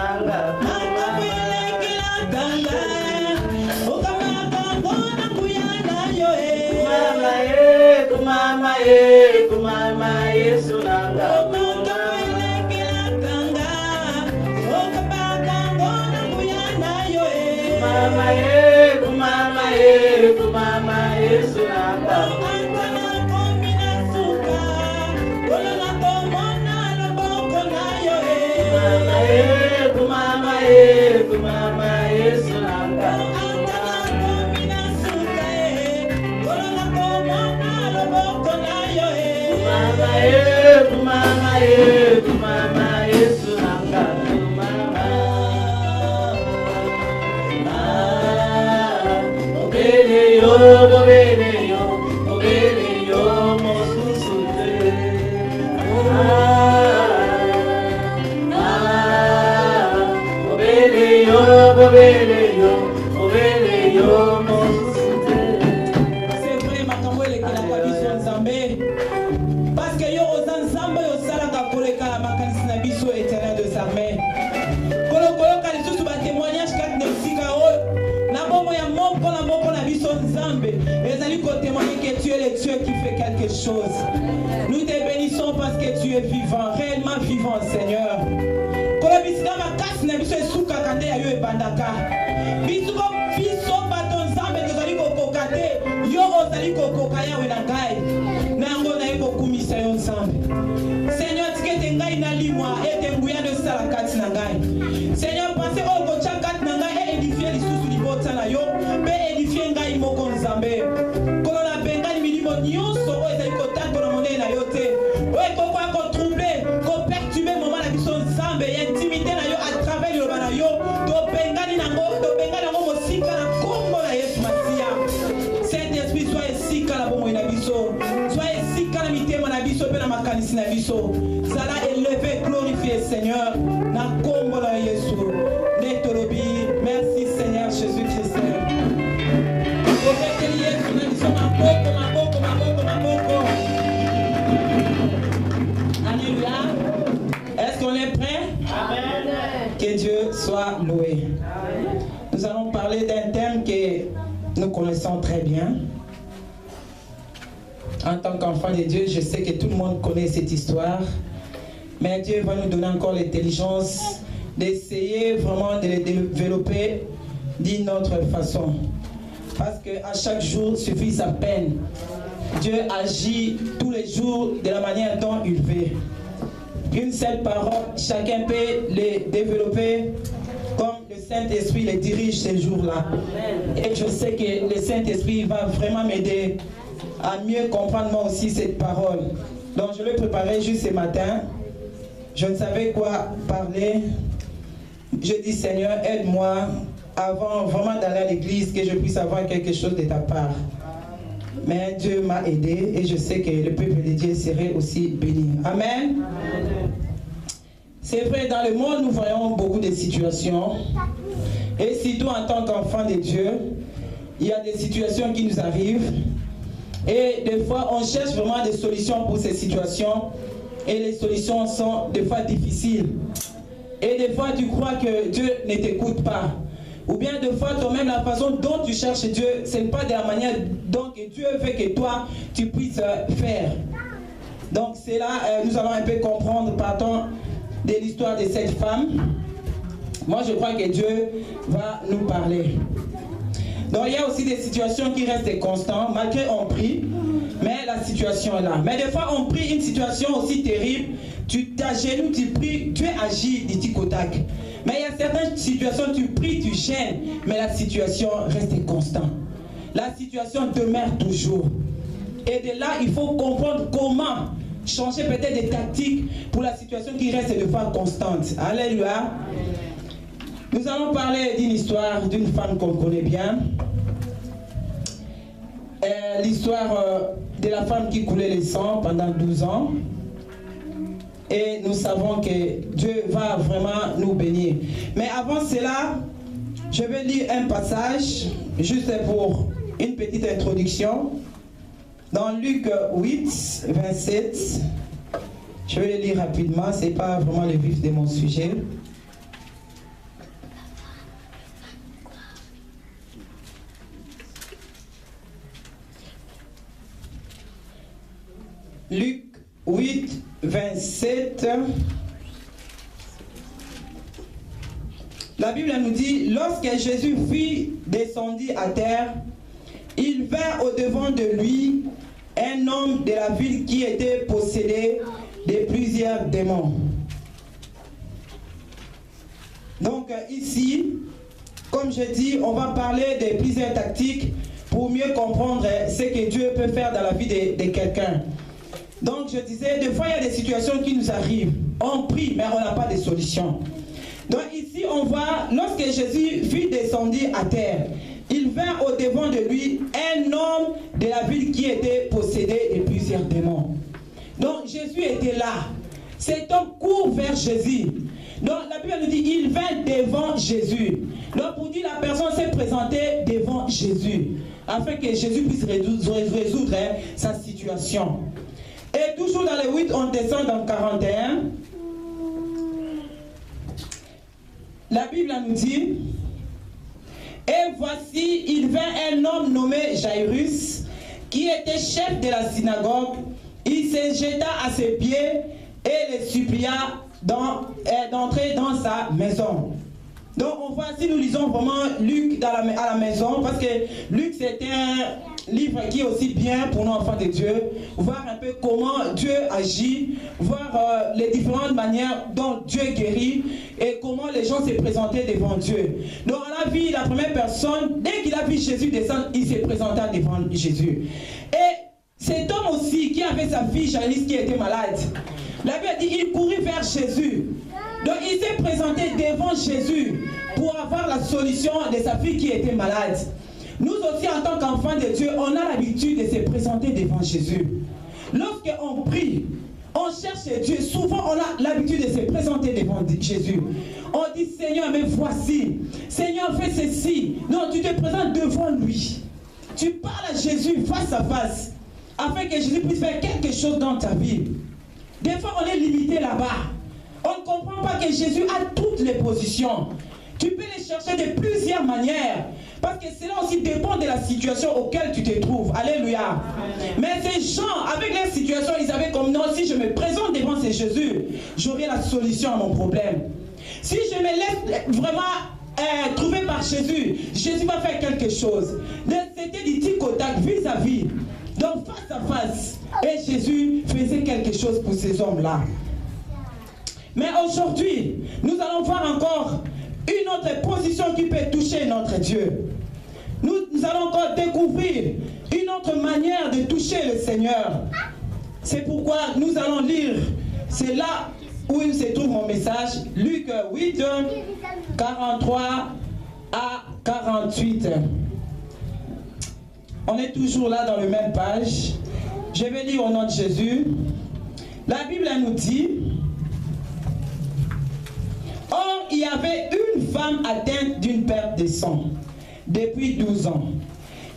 nanga. Kumama Yesu nanga. Kumama Yesu nanga. Kumama Yesu nanga. Kumama Yesu nanga. Obele yo mosusute. Obele yo mosusute. C'est vrai makambo elekela kwa biso nzambe. Parce que yo ozanzambe yo salaka koleka makanisi na biso éternel des armées. Kolokoyoka lisusu ba témoignage kati na sika oyo. Na bombo ya moko na biso nzambe. Ezali ko témoigner que tu es le Dieu qui fait quelque chose. Nous te bénissons parce que tu es vivant, réellement vivant Seigneur. Kolobisika makasi na biso esuka kande ya yo ebandaka. Biso bato nzambe tozali kokoka te. Yo ozali kokoka yawe na ngai. Nango na yeko kumisa yo nzambe. Seigneur tikete ngai na limwa ete nguya de sala kati na ngai. Seigneur pensez au kocha kati na ngai et édifier lisusu libota na yo. Pe édifier ngai moko nzambe. Kono na benga ni milimo nyonso o ezali kotako na monene na yo te. O ekoko ko troubler, ko perturber moment na biso nzambe, intimité na yo à travers yo bana yo. To benga ni nango, to benga nango mosika na kombo na Yesu Masia. Saint-Esprit soit ici quand la bombe na biso. Sois ici quand la mitema na biso pe na makanisi na biso. Sala élevé, glorifié Seigneur. Na kombo na Yesu. Netolobi. Merci Seigneur Jésus-Christ. Alléluia. Est-ce qu'on est prêt? Amen. Que Dieu soit loué. Amen. Nous allons parler d'un thème que nous connaissons très bien. En tant qu'enfant de Dieu, je sais que tout le monde connaît cette histoire. Mais Dieu va nous donner encore l'intelligence d'essayer vraiment de le développer d'une autre façon. Parce qu'à chaque jour suffit sa peine. Dieu agit tous les jours de la manière dont il veut. Une seule parole, chacun peut les développer comme le Saint-Esprit les dirige ces jours-là. Et je sais que le Saint-Esprit va vraiment m'aider à mieux comprendre moi aussi cette parole. Donc je l'ai préparé juste ce matin. Je ne savais quoi parler. Je dis Seigneur, aide-moi avant vraiment d'aller à l'église que je puisse avoir quelque chose de ta part. Mais Dieu m'a aidé et je sais que le peuple de Dieu serait aussi béni. Amen. C'est vrai, dans le monde, nous voyons beaucoup de situations. Et surtout en tant qu'enfant de Dieu, il y a des situations qui nous arrivent. Et des fois, on cherche vraiment des solutions pour ces situations. Et les solutions sont des fois difficiles. Et des fois, tu crois que Dieu ne t'écoute pas. Ou bien des fois, toi-même, la façon dont tu cherches Dieu, ce n'est pas de la manière dont Dieu veut que toi, tu puisses faire. Donc, c'est là, nous allons un peu comprendre, partant de l'histoire de cette femme. Moi, je crois que Dieu va nous parler. Donc, il y a aussi des situations qui restent constantes, malgré on prie, mais la situation est là. Mais des fois, on prie une situation aussi terrible, tu t'agenouilles, tu pries, tu es agi du ticotac. Mais il y a certaines situations, tu pries, tu gênes, mais la situation reste constante. La situation demeure toujours. Et de là, il faut comprendre comment changer peut-être des tactiques pour la situation qui reste de fois constante. Alléluia. Nous allons parler d'une histoire d'une femme qu'on connaît bien. L'histoire de la femme qui coulait le sang pendant 12 ans. Et nous savons que Dieu va vraiment nous bénir. Mais avant cela, je vais lire un passage, juste pour une petite introduction. Dans Luc 8, 27, je vais le lire rapidement, ce n'est pas vraiment le vif de mon sujet. Luc 8, 27. La Bible nous dit, lorsque Jésus fut descendu à terre, il vint au-devant de lui un homme de la ville qui était possédé de plusieurs démons. Donc ici, comme je dis, on va parler de plusieurs tactiques pour mieux comprendre ce que Dieu peut faire dans la vie de quelqu'un. Donc je disais, des fois il y a des situations qui nous arrivent. On prie, mais on n'a pas de solution. Donc ici on voit, lorsque Jésus fut descendu à terre, il vint au-devant de lui un homme de la ville qui était possédé de plusieurs démons. Donc Jésus était là. Cet homme court vers Jésus. Donc la Bible nous dit, il vint devant Jésus. Donc pour dire, la personne s'est présentée devant Jésus, afin que Jésus puisse résoudre sa situation. Et toujours dans les 8, on descend dans 41. La Bible nous dit, et voici, il vint un homme nommé Jairus, qui était chef de la synagogue. Il se jeta à ses pieds et le supplia d'entrer dans sa maison. Donc on voit, si nous lisons vraiment Luc à la maison, parce que Luc c'est un livre qui est aussi bien pour nos enfants de Dieu, voir un peu comment Dieu agit, voir les différentes manières dont Dieu guérit et comment les gens se présentaient devant Dieu. Donc on a vu la première personne, dès qu'il a vu Jésus descendre, il s'est présenté devant Jésus. Et cet homme aussi qui avait sa fille Jairus qui était malade, la Bible dit il courut vers Jésus. Donc il s'est présenté devant Jésus pour avoir la solution de sa fille qui était malade. Nous aussi en tant qu'enfants de Dieu, on a l'habitude de se présenter devant Jésus. Lorsqu'on prie, on cherche Dieu, souvent on a l'habitude de se présenter devant Jésus. On dit Seigneur, mais voici, Seigneur fais ceci. Non, tu te présentes devant lui. Tu parles à Jésus face à face, afin que Jésus puisse faire quelque chose dans ta vie. Des fois on est limité là-bas. On ne comprend pas que Jésus a toutes les positions. Tu peux les chercher de plusieurs manières. Parce que cela aussi dépend de la situation auquel tu te trouves. Alléluia. Amen. Mais ces gens, avec leur situation, ils avaient comme non, si je me présente devant ces Jésus, j'aurai la solution à mon problème. Si je me laisse vraiment trouver par Jésus, Jésus va faire quelque chose. C'était du tic au tac, vis-à-vis. Donc face à face. Et Jésus faisait quelque chose pour ces hommes-là. Mais aujourd'hui, nous allons voir encore une autre position qui peut toucher notre Dieu. Nous allons encore découvrir une autre manière de toucher le Seigneur. C'est pourquoi nous allons lire, c'est là où se trouve mon message, Luc 8, 43 à 48. On est toujours là dans la même page. Je vais lire au nom de Jésus. La Bible nous dit, or, il y avait une femme atteinte d'une perte de sang depuis 12 ans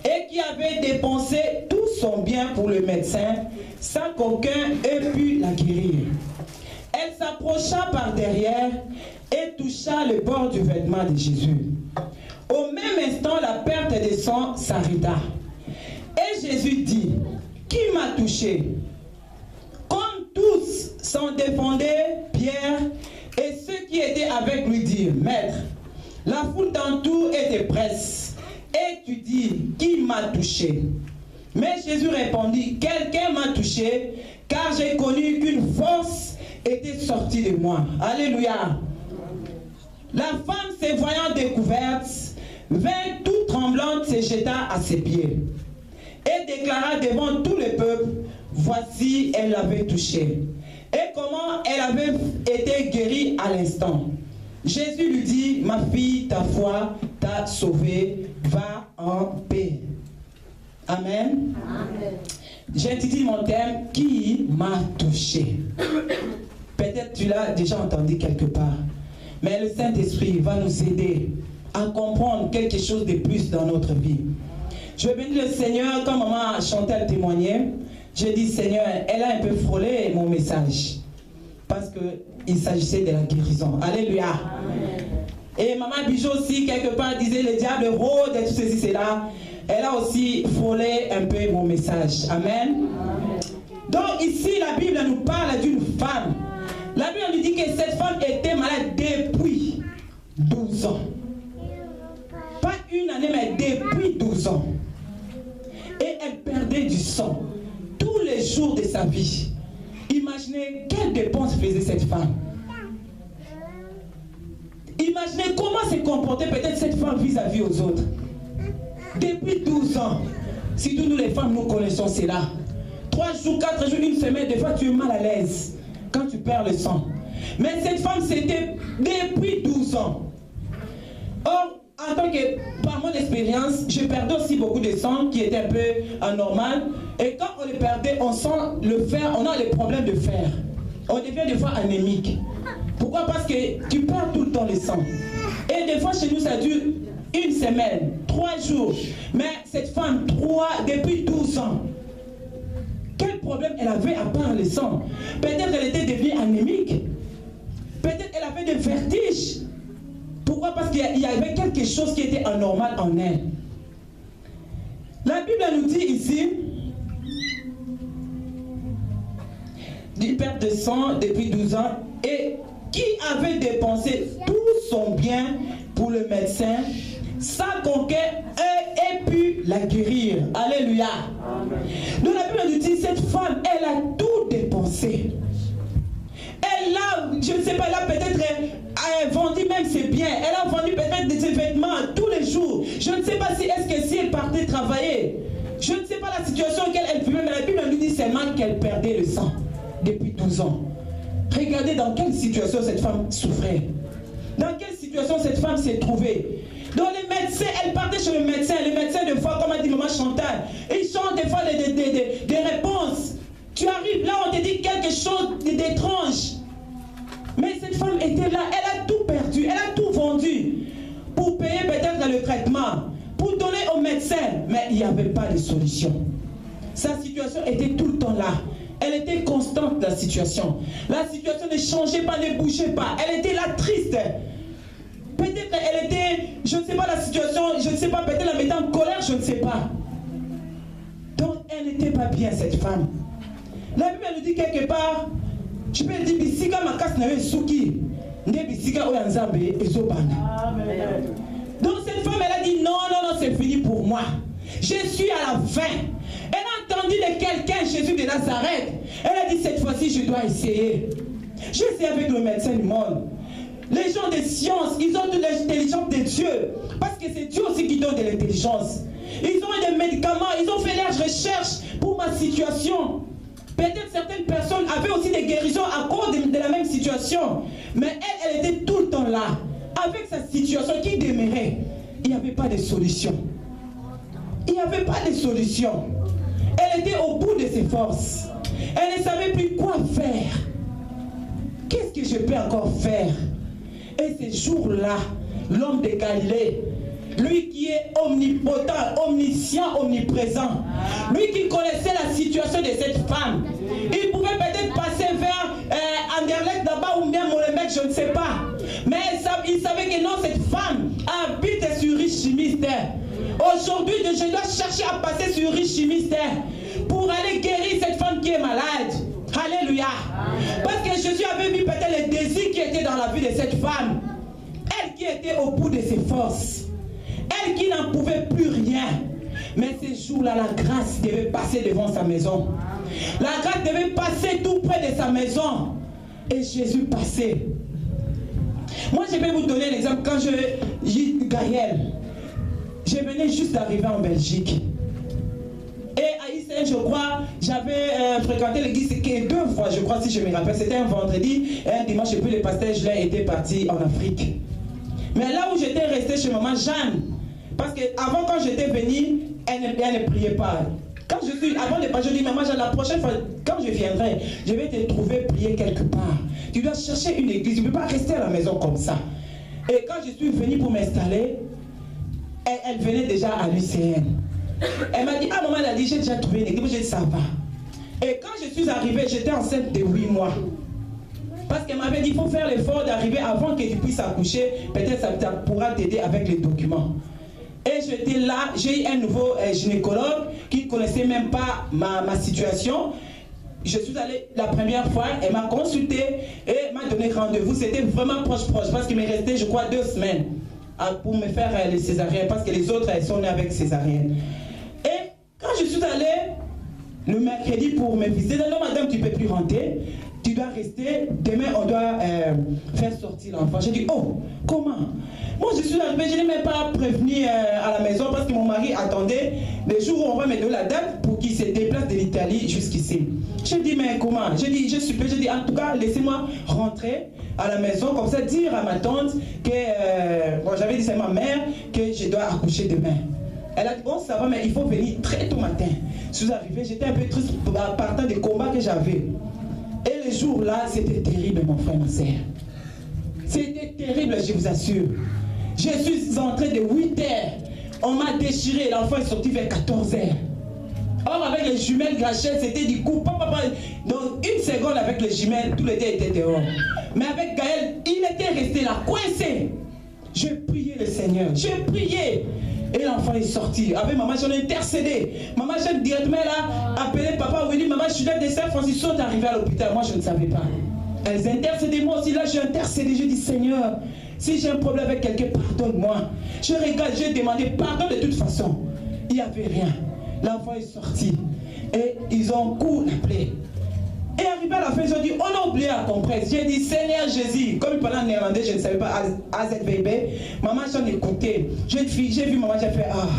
et qui avait dépensé tout son bien pour le médecin sans qu'aucun ait pu la guérir. Elle s'approcha par derrière et toucha le bord du vêtement de Jésus. Au même instant, la perte de sang s'arrêta. Et Jésus dit, qui m'a touché? Comme tous s'en défendaient, Pierre et ceux qui étaient avec lui dirent, Maître, la foule d'entour et te presse, et tu dis, qui m'a touché? Mais Jésus répondit, quelqu'un m'a touché, car j'ai connu qu'une force était sortie de moi. Alléluia. La femme, se voyant découverte, vint toute tremblante, se jeta à ses pieds, et déclara devant tout le peuple, voici, elle l'avait touché. Et comment elle avait été guérie à l'instant. Jésus lui dit, ma fille, ta foi t'a sauvée, va en paix. Amen. Amen. J'intitule mon thème, qui m'a touché? Peut-être tu l'as déjà entendu quelque part. Mais le Saint-Esprit va nous aider à comprendre quelque chose de plus dans notre vie. Je bénis le Seigneur, comme maman Chantal témoignait. J'ai dit, Seigneur, elle a un peu frôlé mon message. Parce qu'il s'agissait de la guérison. Alléluia. Amen. Et maman Bijou aussi, quelque part, disait, le diable rôde et tout ceci, cela. Elle a aussi frôlé un peu mon message. Amen. Amen. Donc ici, la Bible nous parle d'une femme. La Bible nous dit que cette femme était malade depuis 12 ans. Pas une année, mais depuis 12 ans. Et elle perdait du sang tous les jours de sa vie. Imaginez quelle dépense faisait cette femme. Imaginez comment se comportait peut-être cette femme vis-à-vis aux autres. Depuis 12 ans. Si nous les femmes, nous connaissons cela. 3 jours, 4 jours, une semaine, des fois tu es mal à l'aise quand tu perds le sang. Mais cette femme, c'était depuis 12 ans. Or, en tant que, par mon expérience, je perdais aussi beaucoup de sang qui était un peu anormal. Et quand on le perdait, on sent le fer, on a les problèmes de fer. On devient des fois anémique. Pourquoi? Parce que tu perds tout le temps le sang. Et des fois chez nous, ça dure une semaine, 3 jours. Mais cette femme, depuis 12 ans, quel problème elle avait à part le sang? Peut-être elle était devenue anémique. Peut-être elle avait des vertiges. Pourquoi? Parce qu'il y avait quelque chose qui était anormal en elle. La Bible nous dit ici, d'une perte de sang depuis 12 ans, et qui avait dépensé tout son bien pour le médecin, sans qu'aucun ait pu la guérir. Alléluia. Donc la Bible nous dit, cette femme, elle a tout dépensé. Elle a, je ne sais pas, elle a peut-être vendu même ses biens. Elle a vendu peut-être des vêtements tous les jours. Je ne sais pas si elle partait travailler. Je ne sais pas la situation dans laquelle elle vivait, mais la Bible nous dit seulement qu'elle perdait le sang depuis 12 ans. Regardez dans quelle situation cette femme souffrait. Dans quelle situation cette femme s'est trouvée. Donc les médecins, elle partait chez le médecin. Le médecin, des fois, comme a dit maman Chantal, il chante des fois des réponses. Tu arrives là, on te dit quelque chose d'étrange. Mais cette femme était là, elle a tout perdu, elle a tout vendu pour payer peut-être le traitement, pour donner au médecin. Mais il n'y avait pas de solution. Sa situation était tout le temps là. Elle était constante, la situation. La situation ne changeait pas, ne bougeait pas. Elle était là triste. Peut-être elle était, je ne sais pas la situation, je ne sais pas, peut-être la mettait en colère, je ne sais pas. Donc elle n'était pas bien, cette femme. La Bible nous dit quelque part, je peux dire, bisika makas na suki, ne bisika oyanzambe ezobana. Donc cette femme, elle a dit, non, non, non, c'est fini pour moi. Je suis à la fin. Elle a entendu de quelqu'un, Jésus de Nazareth. Elle a dit, cette fois-ci, je dois essayer. J'ai essayé avec le médecin du monde. Les gens de science, ils ont de l'intelligence de Dieu. Parce que c'est Dieu aussi qui donne de l'intelligence. Ils ont des médicaments, ils ont fait leurs recherches pour ma situation. Peut-être certaines personnes avaient aussi des guérisons à cause de la même situation. Mais elle était tout le temps là. Avec sa situation qui demeurait, il n'y avait pas de solution. Il n'y avait pas de solution. Elle était au bout de ses forces. Elle ne savait plus quoi faire. Qu'est-ce que je peux encore faire? Et ce jour-là, l'homme de Galilée, lui qui est omnipotent, omniscient, omniprésent, lui qui connaissait la situation de cette femme, il pouvait peut-être passer vers Anderlecht là-bas ou bien Molenbeek, je ne sais pas. Mais il savait que non, cette femme habite sur Richimiste. Aujourd'hui, je dois chercher à passer sur Richimiste pour aller guérir cette femme qui est malade. Alléluia. Parce que Jésus avait vu peut-être les désirs qui étaient dans la vie de cette femme. Elle qui était au bout de ses forces. Elle qui n'en pouvait plus rien. Mais ce jour-là, la grâce devait passer devant sa maison. La grâce devait passer tout près de sa maison. Et Jésus passait. Moi, je vais vous donner l'exemple. Quand Gaël, je venais juste d'arriver en Belgique. Et à ICN, je crois, j'avais fréquenté l'église 2 fois, je crois, si je me rappelle. C'était un vendredi et un dimanche, et puis le pasteur Julien était parti en Afrique. Mais là où j'étais resté chez maman Jeanne, parce qu'avant, quand j'étais venu, elle ne priait pas. Quand avant de partir, je dis, maman Jeanne, la prochaine fois, quand je viendrai, je vais te trouver prier quelque part. Tu dois chercher une église, tu ne peux pas rester à la maison comme ça. Et quand je suis venu pour m'installer, elle venait déjà à l'UCN. Elle m'a dit, ah maman, elle a dit, j'ai déjà trouvé une église. J'ai dit, ça va. Et quand je suis arrivé, j'étais enceinte de 8 mois. Parce qu'elle m'avait dit, il faut faire l'effort d'arriver avant que tu puisses accoucher. Peut-être ça pourra t'aider avec les documents. Et j'étais là, j'ai eu un nouveau gynécologue qui ne connaissait même pas ma situation. je suis allée la première fois, elle m'a consulté et m'a donné rendez-vous. C'était vraiment proche, parce qu'il m'est resté, je crois, 2 semaines pour me faire les césariennes, parce que les autres, elles sont nées avec césarienne. Et quand je suis allée le mercredi pour me visiter, non madame, tu ne peux plus rentrer, tu dois rester, demain on doit faire sortir l'enfant. J'ai dit, oh, comment? Moi je suis arrivée, je n'ai même pas prévenu à la maison parce que mon mari attendait le jour où on va me donner la date pour qu'il se déplace de l'Italie jusqu'ici. J'ai dit, mais comment? J'ai dit, j'ai dit, en tout cas, laissez-moi rentrer à la maison, comme ça, dire à ma tante que, bon, j'avais dit à ma mère que je dois accoucher demain. Elle a dit, bon, ça va, mais il faut venir très tôt matin. Je suis arrivée, j'étais un peu triste partant des combats que j'avais. Et le jour-là, c'était terrible, mon frère, ma soeur. C'était terrible, je vous assure. Je suis entrée de 8 heures. On m'a déchiré, l'enfant est sorti vers 14 heures. Or, avec les jumelles Rachel, c'était du coup, papa. Donc, 1 seconde avec les jumelles, tous les deux étaient dehors. Mais avec Gaël, il était resté là, coincé. Je priais le Seigneur, je priais. Et l'enfant est sorti. Avec maman, j'en ai intercédé. Maman, j'ai directement là appelé papa Willy. Maman, je suis là, des Saint Francis sont arrivés à l'hôpital. Moi, je ne savais pas. Elles intercédaient, moi aussi. Là, j'ai intercédé. J'ai dit, Seigneur, si j'ai un problème avec quelqu'un, pardonne-moi. Je regarde, j'ai demandé pardon de toute façon. Il n'y avait rien. L'enfant est sorti. Et ils ont couru l'appeler. Et arrivé à la fin, ils ont dit, on a oublié la compresse. J'ai dit, Seigneur Jésus, comme il parlait en néerlandais, je ne savais pas, AZVB. Maman, j'en ai écouté. J'ai vu maman, j'ai fait, ah.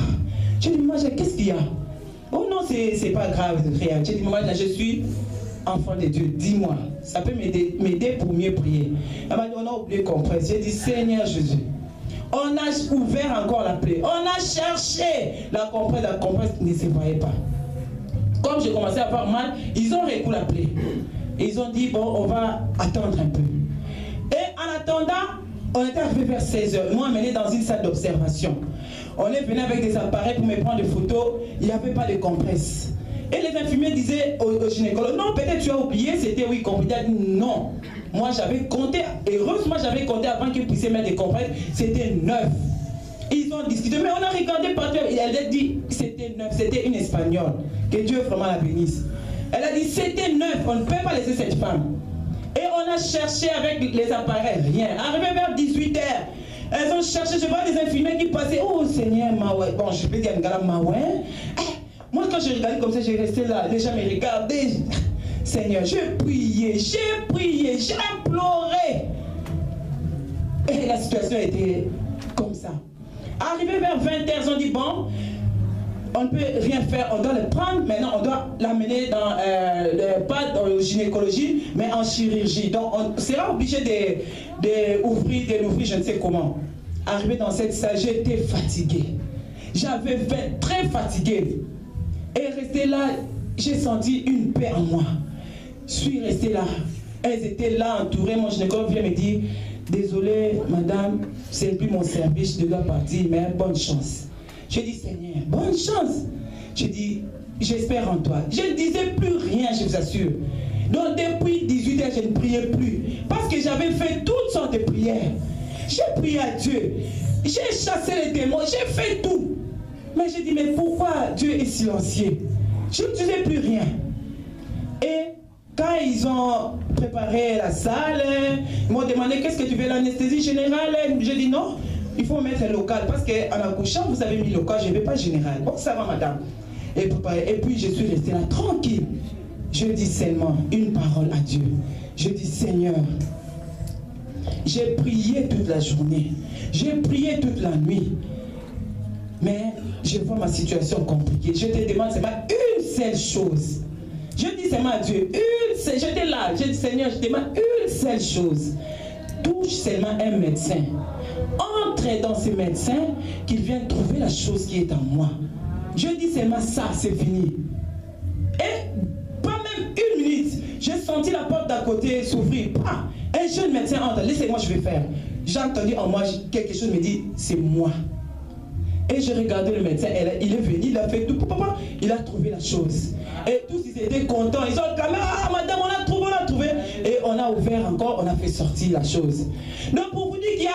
J'ai dit, maman, qu'est-ce qu'il y a? Oh non, c'est pas grave, rien. J'ai dit, maman, là, je suis enfant de Dieu, dis-moi. Ça peut m'aider pour mieux prier. Elle m'a dit, on a oublié la compresse. J'ai dit, Seigneur Jésus. On a ouvert encore la plaie. On a cherché la compresse ne se voyait pas. Comme j'ai commencé à avoir mal, ils ont recouvert la plaie. Ils ont dit, bon, on va attendre un peu. Et en attendant, on était arrivé vers 16h. Ils m'ont amené dans une salle d'observation. On est venu avec des appareils pour me prendre des photos. Il n'y avait pas de compresse. Et les infirmiers disaient au gynécologue, non, peut-être tu as oublié, c'était oui, compris. Non, moi j'avais compté, heureusement j'avais compté avant qu'ils puissent mettre des compresses, c'était 9. Ils ont discuté, mais on a regardé partout, et elle a dit, c'était 9, c'était une Espagnole, que Dieu vraiment la bénisse. Elle a dit, c'était 9, on ne peut pas laisser cette femme. Et on a cherché avec les appareils, rien. Arrivé vers 18h, elles ont cherché, je vois des infirmiers qui passaient, oh Seigneur, Maoué, bon je peux dire Maoué. Moi quand j'ai regardé comme ça, j'ai resté là, déjà me regarder. Seigneur, j'ai prié, j'ai imploré. Et la situation était comme ça. Arrivé vers 20h, ils ont dit, bon, on ne peut rien faire, on doit le prendre, maintenant on doit l'amener dans, pas dans la gynécologie, mais en chirurgie. Donc on sera obligé de l'ouvrir, je ne sais comment. Arrivé dans cette salle, j'étais fatigué. J'avais fait très fatigué. Et resté là, j'ai senti une paix en moi. Je suis resté là. Elles étaient là, entourées. Mon gynécologue vient me dire, désolé, madame, c'est plus mon service, je dois partir, mais bonne chance. J'ai dit, Seigneur, bonne chance. J'ai dit, j'espère en toi. Je ne disais plus rien, je vous assure. Donc depuis 18 h, je ne priais plus. Parce que j'avais fait toutes sortes de prières. J'ai prié à Dieu. J'ai chassé les démons, j'ai fait tout. Mais j'ai dit, mais pourquoi Dieu est silencieux? Je ne disais plus rien. Et quand ils ont préparé la salle, ils m'ont demandé, qu'est-ce que tu veux, l'anesthésie générale? J'ai dit non, il faut mettre local. Parce qu'en accouchant, vous avez mis local, je ne veux pas général. Bon, ça va madame. Et puis je suis resté là tranquille. Je dis seulement une parole à Dieu. Je dis, Seigneur, j'ai prié toute la journée. J'ai prié toute la nuit. Mais je vois ma situation compliquée. Je te demande seulement une seule chose. Je dis seulement à Dieu, j'étais là, j'ai dit Seigneur, je te demande une seule chose. Touche seulement un médecin. Entre dans ce médecin, qu'il vienne trouver la chose qui est en moi. Je dis seulement ça, c'est fini. Et pas même une minute, j'ai senti la porte d'à côté s'ouvrir. Un jeune médecin entre, laissez-moi, je vais faire. J'ai entendu en moi, quelque chose me dit, c'est moi. Et j'ai regardé le médecin, il est venu, il a fait tout, papa, il a trouvé la chose. Et tous ils étaient contents, ils ont clamé, ah madame, on a trouvé. Et on a ouvert encore, on a fait sortir la chose. Donc pour vous dire qu'il y a